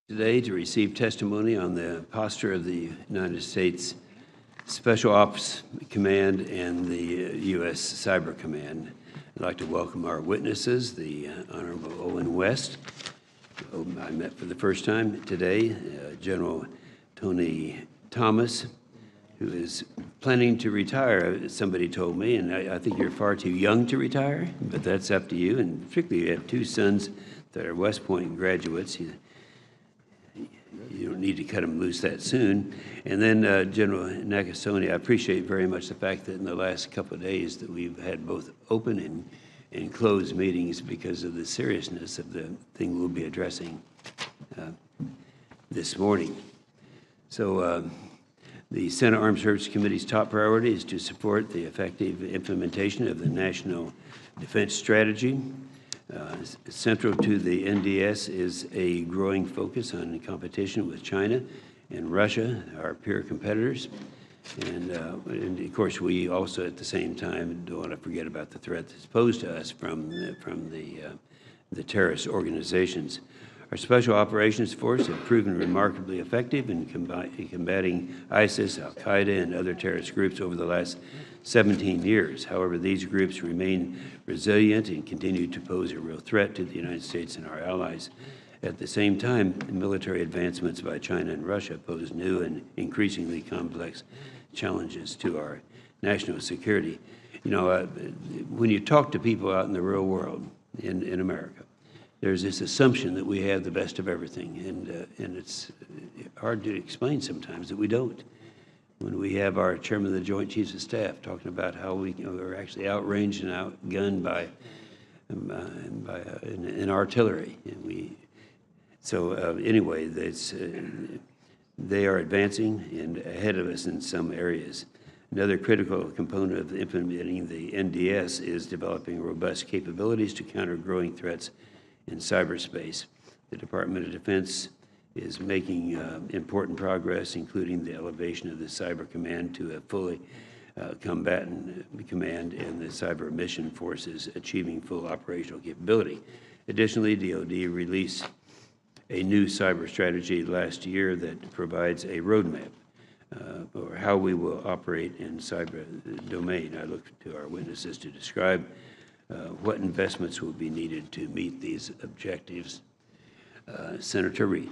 Today to receive testimony on the posture of the United States Special Ops Command and the U.S. Cyber Command. I'd like to welcome our witnesses, the Honorable Owen West, whom I met for the first time today, General Tony Thomas, who is planning to retire, somebody told me, and I think you're far too young to retire, but that's up to you, and particularly you have two sons that are West Point graduates. You don't need to cut them loose that soon. And then General Nakasone, I appreciate very much the fact that in the last couple of days that we've had both open and closed meetings because of the seriousness of the thing we'll be addressing this morning. So the Senate Armed Services Committee's top priority is to support the effective implementation of the National Defense Strategy. Central to the NDS is a growing focus on competition with China and Russia, our peer competitors. And of course, we also at the same time don't want to forget about the threat that's posed to us from the terrorist organizations. Our Special Operations Force have proven remarkably effective in combating ISIS, Al-Qaeda, and other terrorist groups over the last 17 years. However, these groups remain resilient and continue to pose a real threat to the United States and our allies. At the same time, military advancements by China and Russia pose new and increasingly complex challenges to our national security. You know, when you talk to people out in the real world, in America, there's this assumption that we have the best of everything, and it's hard to explain sometimes that we don't. When we have our Chairman of the Joint Chiefs of Staff talking about how we are actually outranged and outgunned by in artillery, and anyway, they are advancing and ahead of us in some areas. Another critical component of implementing the NDS is developing robust capabilities to counter growing threats in cyberspace. The Department of Defense is making important progress, including the elevation of the Cyber Command to a fully combatant command and the Cyber Mission Forces achieving full operational capability. Additionally, DoD released a new cyber strategy last year that provides a roadmap or how we will operate in cyber domain. I look to our witnesses to describe what investments will be needed to meet these objectives. Senator Reid.